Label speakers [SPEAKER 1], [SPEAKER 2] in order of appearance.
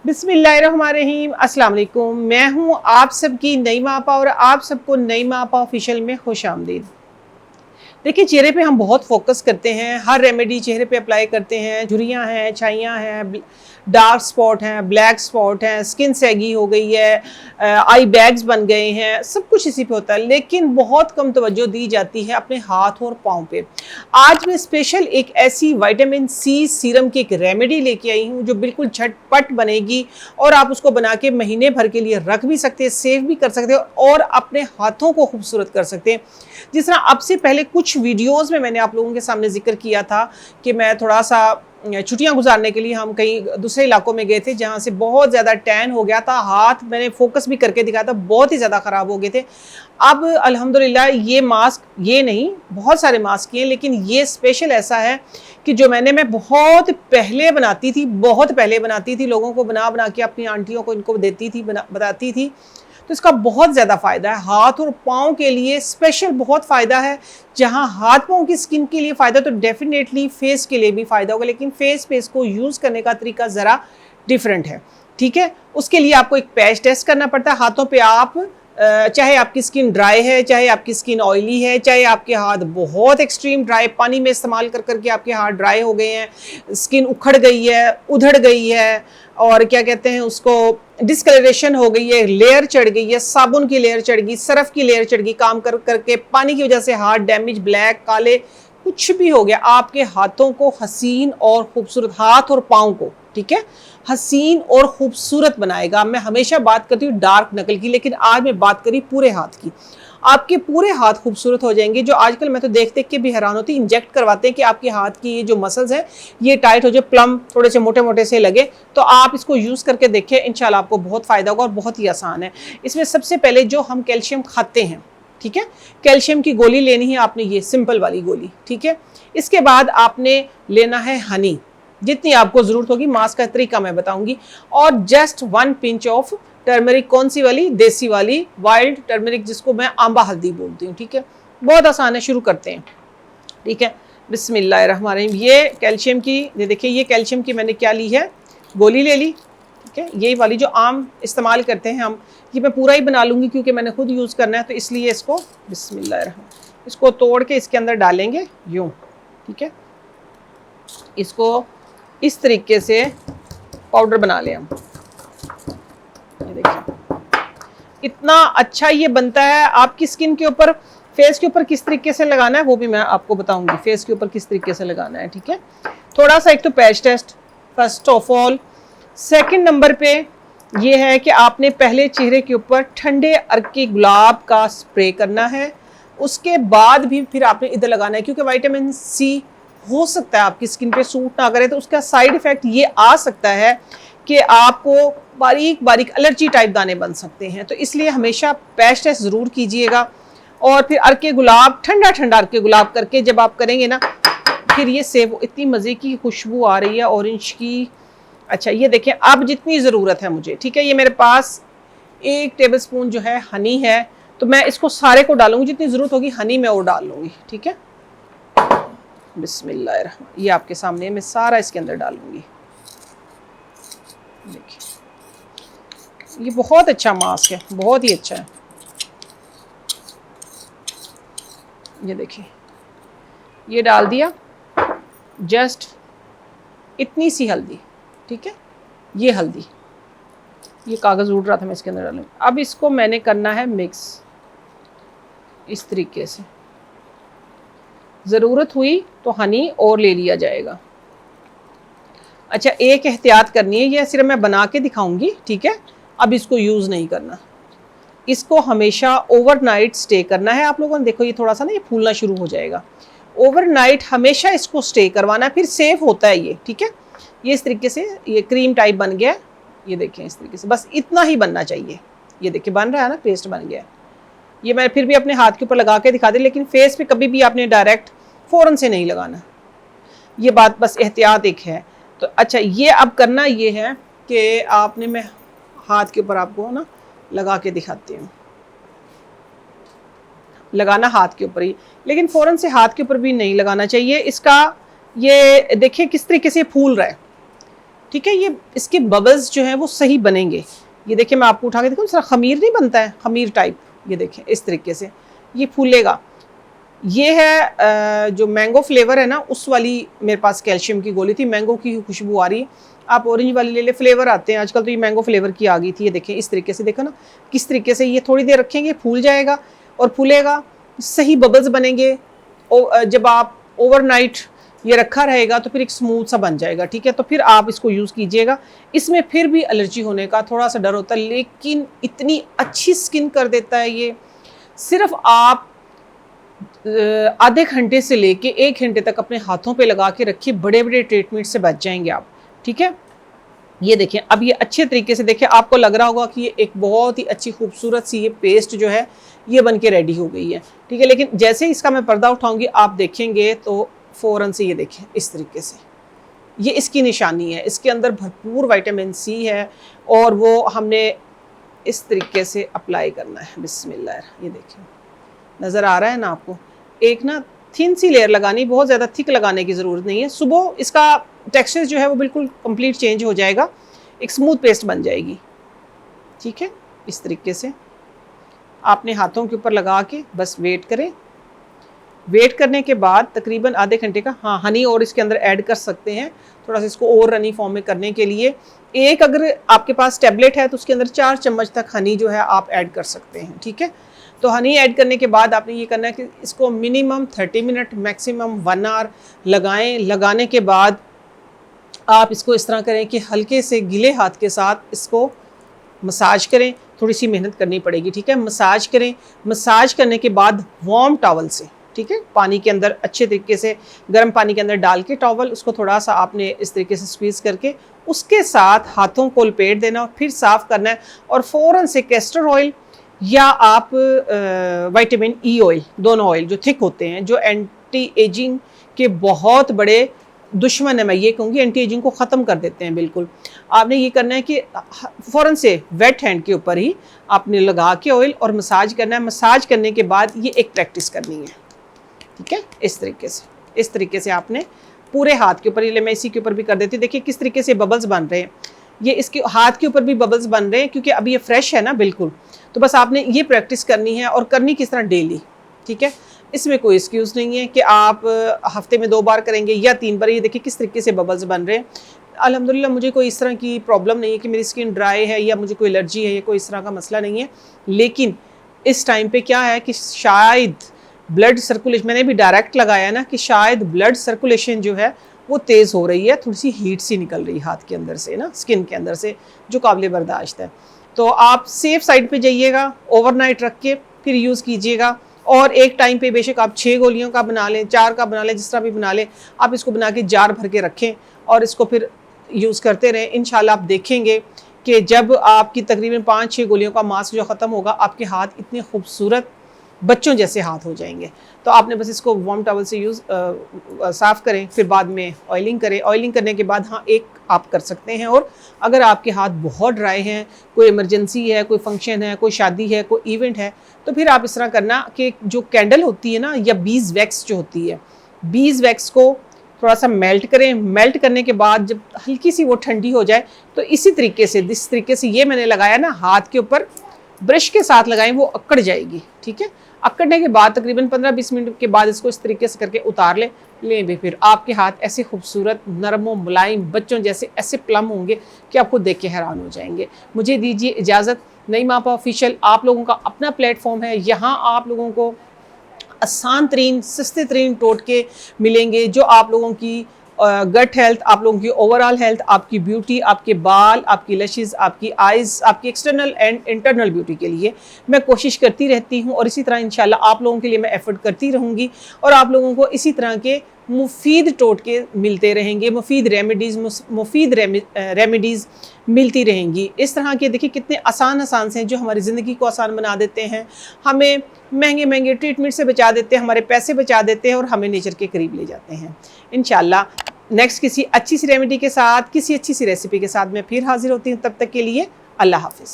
[SPEAKER 1] बिस्मिल्लाहिर्रहमानिर्रहीम, अस्सलाम वालेकुम। मैं हूँ आप सबकी नईमा आपा और आप सबको नईमा आपा ऑफिशियल में खुश आमदीद। देखिए, चेहरे पे हम बहुत फोकस करते हैं, हर रेमेडी चेहरे पे अप्लाई करते हैं। झुर्रियाँ हैं, छाइयाँ हैं, डार्क स्पॉट हैं, ब्लैक स्पॉट हैं, स्किन सैगी हो गई है, आई बैग्स बन गए हैं, सब कुछ इसी पे होता है। लेकिन बहुत कम तवज्जो दी जाती है अपने हाथ और पाँव पे। आज मैं स्पेशल एक ऐसी विटामिन सी सीरम की एक रेमेडी लेके आई हूँ जो बिल्कुल झटपट बनेगी और आप उसको बना के महीने भर के लिए रख भी सकते हैं, सेव भी कर सकते हैं और अपने हाथों को खूबसूरत कर सकते हैं। जिस तरह अब से पहले कुछ वीडियोस में मैंने आप लोगों के सामने जिक्र किया था कि मैं थोड़ा सा छुट्टियां गुजारने के लिए हम कहीं दूसरे इलाकों में गए थे जहां से बहुत ज़्यादा टैन हो गया था, हाथ मैंने फोकस भी करके दिखाया था, बहुत ही ज़्यादा ख़राब हो गए थे। अब अल्हम्दुलिल्लाह ये मास्क, ये नहीं बहुत सारे मास्क हैं, लेकिन ये स्पेशल ऐसा है कि जो मैं बहुत पहले बनाती थी, बहुत पहले बनाती थी, लोगों को बना बना के अपनी आंटियों को इनको देती थी, बताती थी। तो इसका बहुत ज़्यादा फ़ायदा है हाथ और पाँव के लिए, स्पेशल बहुत फ़ायदा है। जहाँ हाथ पाँव की स्किन के लिए फ़ायदा तो डेफिनेटली फेस के लिए भी फ़ायदा होगा, लेकिन फेस पे इसको यूज़ करने का तरीका ज़रा डिफरेंट है। ठीक है, उसके लिए आपको एक पैच टेस्ट करना पड़ता है हाथों पे। आप चाहे आपकी स्किन ड्राई है, चाहे आपकी स्किन ऑयली है, चाहे आपके हाथ बहुत एक्सट्रीम ड्राई, पानी में इस्तेमाल कर करके आपके हाथ ड्राई हो गए हैं, स्किन उखड़ गई है, उधड़ गई है और क्या कहते हैं उसको, डिस्कलरेशन हो गई है, लेयर चढ़ गई है, साबुन की लेयर चढ़ गई, सरफ की लेयर चढ़ गई, काम कर करके पानी की वजह से हाथ डैमेज, ब्लैक, काले, कुछ भी हो गया, आपके हाथों को हसीन और खूबसूरत, हाथ और पाँव को, ठीक है, हसीन और खूबसूरत बनाएगा। मैं हमेशा बात करती हूँ डार्क नकल की, लेकिन आज मैं बात करी पूरे हाथ की। आपके पूरे हाथ खूबसूरत हो जाएंगे। जो आजकल मैं तो देख देख के भी हैरान होती, इंजेक्ट करवाते हैं कि आपके हाथ की ये जो मसल्स हैं ये टाइट हो जाए, प्लम थोड़े से मोटे मोटे से लगे। तो आप इसको यूज़ करके देखें, इंशाल्लाह आपको बहुत फ़ायदा होगा और बहुत ही आसान है। इसमें सबसे पहले जो हम कैल्शियम खाते हैं, ठीक है, कैल्शियम की गोली लेनी है आपने, ये सिंपल वाली गोली, ठीक है। इसके बाद आपने लेना है हनी, जितनी आपको ज़रूरत होगी। मास्क का तरीका मैं बताऊंगी। और जस्ट 1 पिंच ऑफ टर्मरिक, कौन सी वाली, देसी वाली वाइल्ड टर्मरिक, जिसको मैं आंबा हल्दी बोलती हूँ, ठीक है। बहुत आसान है, शुरू करते हैं, ठीक है। बिस्मिल्लाहिर्रहमानिर्रहीम। ये कैल्शियम की, ये देखिए, ये कैल्शियम की मैंने क्या ली है, गोली ले ली, ठीक है। यही वाली जो आम इस्तेमाल करते हैं हम, ये मैं पूरा ही बना लूँगी क्योंकि मैंने खुद यूज़ करना है, तो इसलिए इसको बिस्मिल्लाहिर्रहमानिर्रहीम, इसको तोड़ के इसके अंदर डालेंगे यूँ, ठीक है। इसको इस तरीके से पाउडर बना लें हम। ये देखिए इतना अच्छा ये बनता है। आपकी स्किन के ऊपर, फेस के ऊपर किस तरीके से लगाना है वो भी मैं आपको बताऊंगी, फेस के ऊपर किस तरीके से लगाना है, ठीक है। थोड़ा सा एक तो patch test first of all. Second number पे ये है कि आपने पहले चेहरे के ऊपर ठंडे अर्के गुलाब का स्प्रे करना है, उसके बाद भी फिर आपने इधर लगाना है, क्योंकि विटामिन सी हो सकता है आपकी स्किन पे सूट ना करे, तो उसका साइड इफ़ेक्ट ये आ सकता है कि आपको बारीक बारीक एलर्जी टाइप दाने बन सकते हैं। तो इसलिए हमेशा पैच टेस्ट ज़रूर कीजिएगा। और फिर अर्के गुलाब, ठंडा ठंडा अर्के गुलाब करके जब आप करेंगे ना, फिर ये सेब, इतनी मज़े की खुशबू आ रही है ऑरेंज की। अच्छा, ये देखें, अब जितनी ज़रूरत है मुझे, ठीक है, ये मेरे पास 1 टेबल स्पून जो है हनी है, तो मैं इसको सारे को डालूंगी, जितनी ज़रूरत होगी हनी मैं वो डाल लूँगी, ठीक है। बिस्मिल्लाहिर्रहमानिर्रहीम, ये आपके सामने मैं सारा इसके अंदर डालूंगी। देखिए, ये बहुत अच्छा मास्क है, बहुत ही अच्छा है। ये देखिए, ये डाल दिया, जस्ट इतनी सी हल्दी, ठीक है, ये हल्दी, ये कागज़ उड़ रहा था, मैं इसके अंदर डालूंगी। अब इसको मैंने करना है मिक्स इस तरीके से। ज़रूरत हुई तो हनी और ले लिया जाएगा। अच्छा, एक एहतियात करनी है, ये सिर्फ मैं बना के दिखाऊंगी, ठीक है, अब इसको यूज़ नहीं करना। इसको हमेशा ओवरनाइट स्टे करना है आप लोगों ने। देखो ये थोड़ा सा ना ये फूलना शुरू हो जाएगा, ओवरनाइट हमेशा इसको स्टे करवाना है, फिर सेफ होता है ये, ठीक है। ये इस तरीके से ये क्रीम टाइप बन गया, ये देखें इस तरीके से, बस इतना ही बनना चाहिए। ये देखिए बन रहा है ना, पेस्ट बन गया। ये मैं फिर भी अपने हाथ के ऊपर लगा के दिखा दी, लेकिन फेस पे कभी भी आपने डायरेक्ट फ़ौरन से नहीं लगाना, ये बात बस एहतियात एक है। तो अच्छा, ये अब करना ये है कि आपने, मैं हाथ के ऊपर आपको ना लगा के दिखाती हूँ, लगाना हाथ के ऊपर ही, लेकिन फ़ौरन से हाथ के ऊपर भी नहीं लगाना चाहिए इसका। ये देखिए किस तरीके से फूल रहा है, ठीक है। ये इसके बबल्स जो हैं वो सही बनेंगे। ये देखिए, मैं आपको उठा के देखूँ, सारा खमीर नहीं बनता है, खमीर टाइप, ये देखें इस तरीके से ये फूलेगा। ये है जो मैंगो फ्लेवर है ना, उस वाली मेरे पास कैल्शियम की गोली थी, मैंगो की खुशबू आ रही है। आप ऑरेंज वाली ले ले, फ्लेवर आते हैं आजकल, तो ये मैंगो फ्लेवर की आ गई थी। ये देखें इस तरीके से, देखो ना किस तरीके से ये थोड़ी देर रखेंगे, फूल जाएगा और फूलेगा, सही बबल्स बनेंगे। जब आप ओवरनाइट ये रखा रहेगा तो फिर एक स्मूथ सा बन जाएगा। ठीक है, तो फिर आप इसको यूज़ कीजिएगा। इसमें फिर भी एलर्जी होने का थोड़ा सा डर होता है, लेकिन इतनी अच्छी स्किन कर देता है ये। सिर्फ आप आधे घंटे से लेके 1 घंटे तक अपने हाथों पे लगा के रखिए, बड़े बड़े ट्रीटमेंट से बच जाएंगे आप। ठीक है, ये देखें, अब ये अच्छे तरीके से देखिए, आपको लग रहा होगा कि ये एक बहुत ही अच्छी खूबसूरत सी ये पेस्ट जो है ये बन के रेडी हो गई है। ठीक है, लेकिन जैसे ही इसका मैं पर्दा उठाऊंगी आप देखेंगे तो फ़ौरन से ये देखें इस तरीके से, ये इसकी निशानी है। इसके अंदर भरपूर विटामिन सी है और वो हमने इस तरीके से अप्लाई करना है। बिस्मिल्लाह, ये देखें, नज़र आ रहा है ना आपको। एक ना थिन सी लेयर लगानी, बहुत ज़्यादा थिक लगाने की ज़रूरत नहीं है। सुबह इसका टेक्सचर जो है वो बिल्कुल कंप्लीट चेंज हो जाएगा, एक स्मूथ पेस्ट बन जाएगी। ठीक है, इस तरीके से आपने हाथों के ऊपर लगा के बस वेट करें। वेट करने के बाद तकरीबन आधे घंटे का, हाँ, हनी और इसके अंदर ऐड कर सकते हैं थोड़ा सा इसको और रनी फॉर्म में करने के लिए। एक अगर आपके पास टैबलेट है तो उसके अंदर 4 चम्मच तक हनी जो है आप ऐड कर सकते हैं। ठीक है, तो हनी ऐड करने के बाद आपने ये करना है कि इसको मिनिमम 30 मिनट मैक्सिमम 1 आवर लगाएं। लगाने के बाद आप इसको इस तरह करें कि हल्के से गीले हाथ के साथ इसको मसाज करें। थोड़ी सी मेहनत करनी पड़ेगी। ठीक है, मसाज करें। मसाज करने के बाद वार्म टॉवल से, ठीक है, पानी के अंदर अच्छे तरीके से गर्म पानी के अंदर डाल के टॉवल उसको थोड़ा सा आपने इस तरीके से स्क्वीज़ करके उसके साथ हाथों को लपेट देना और फिर साफ़ करना है। और फ़ौरन से कैस्टर ऑयल या आप विटामिन ई ऑयल, दोनों ऑयल जो थिक होते हैं, जो एंटी एजिंग के बहुत बड़े दुश्मन है, मैं ये कहूँगी एंटी एजिंग को ख़त्म कर देते हैं बिल्कुल। आपने ये करना है कि फ़ौरन से वेट हैंड के ऊपर ही आपने लगा के ऑयल और मसाज करना है। मसाज करने के बाद ये एक प्रैक्टिस करनी है। ठीक है, इस तरीके से आपने पूरे हाथ के ऊपर, ये मैं इसी के ऊपर भी कर देती हूँ। देखिए किस तरीके से बबल्स बन रहे हैं, ये इसके हाथ के ऊपर भी बबल्स बन रहे हैं क्योंकि अभी ये फ्रेश है ना बिल्कुल। तो बस आपने ये प्रैक्टिस करनी है और करनी किस तरह, डेली। ठीक है, इसमें कोई एक्सक्यूज़ नहीं है कि आप हफ्ते में 2 बार करेंगे या 3 बार। ये देखिए किस तरीके से बबल्स बन रहे हैं। अल्हम्दुलिल्लाह मुझे कोई इस तरह की प्रॉब्लम नहीं है कि मेरी स्किन ड्राई है या मुझे कोई एलर्जी है, या कोई इस तरह का मसला नहीं है। लेकिन इस टाइम पे क्या है कि शायद ब्लड सर्कुलेशन, मैंने भी डायरेक्ट लगाया ना, कि शायद ब्लड सर्कुलेशन जो है वो तेज़ हो रही है, थोड़ी सी हीट सी निकल रही है हाथ के अंदर से ना, स्किन के अंदर से, जो काबिल बर्दाश्त है। तो आप सेफ साइड पे जाइएगा, ओवरनाइट रख के फिर यूज़ कीजिएगा। और एक टाइम पे बेशक आप 6 गोलियों का बना लें, 4 का बना लें, जिस तरह भी बना लें, आप इसको बना के जार भर के रखें और इसको फिर यूज़ करते रहें। इंशाल्लाह आप देखेंगे कि जब आपकी तकरीबन 5-6 गोलियों का मास्क जो ख़त्म होगा, आपके हाथ इतने खूबसूरत बच्चों जैसे हाथ हो जाएंगे। तो आपने बस इसको वार्म टॉवल से साफ़ करें, फिर बाद में ऑयलिंग करें। ऑयलिंग करने के बाद हाँ, एक आप कर सकते हैं। और अगर आपके हाथ बहुत ड्राई हैं, कोई इमरजेंसी है, कोई फंक्शन है, कोई शादी है, कोई इवेंट है, तो फिर आप इस तरह करना कि जो कैंडल होती है ना, या बीज वैक्स जो होती है, बीज वैक्स को थोड़ा सा मेल्ट करें। मेल्ट करने के बाद जब हल्की सी वो ठंडी हो जाए तो इसी तरीके से, जिस तरीके से ये मैंने लगाया ना, हाथ के ऊपर ब्रश के साथ लगाएं, वो अकड़ जाएगी। ठीक है, अकड़ने के बाद तकरीबन 15-20 मिनट के बाद इसको इस तरीके से करके उतार लें भी। फिर आपके हाथ ऐसे खूबसूरत, नरम, मुलायम, बच्चों जैसे ऐसे प्लम होंगे कि आपको देख के हैरान हो जाएंगे। मुझे दीजिए इजाज़त। नईमा आपा ऑफिशियल आप लोगों का अपना प्लेटफॉर्म है। यहाँ आप लोगों को आसान तरीन, सस्ते तरीन टोटके मिलेंगे जो आप लोगों की गट हेल्थ, आप लोगों की ओवरऑल हेल्थ, आपकी ब्यूटी, आपके बाल, आपकी लशेस, आपकी आइज़, आपकी एक्सटर्नल एंड इंटरनल ब्यूटी के लिए मैं कोशिश करती रहती हूँ। और इसी तरह इंशाल्लाह आप लोगों के लिए मैं एफर्ट करती रहूँगी और आप लोगों को इसी तरह के मुफीद टोटके मिलते रहेंगे, मुफीद रेमेडीज़ मिलती रहेंगी। इस तरह के देखिए कितने आसान से हैं जो हमारी ज़िंदगी को आसान बना देते हैं, हमें महंगे ट्रीटमेंट से बचा देते हैं, हमारे पैसे बचा देते हैं और हमें नेचर के करीब ले जाते हैं। इंशाल्लाह नेक्स्ट किसी अच्छी सी रेमेडी के साथ, किसी अच्छी सी रेसिपी के साथ मैं फिर हाजिर होती हूँ। तब तक के लिए अल्लाह हाफिज़।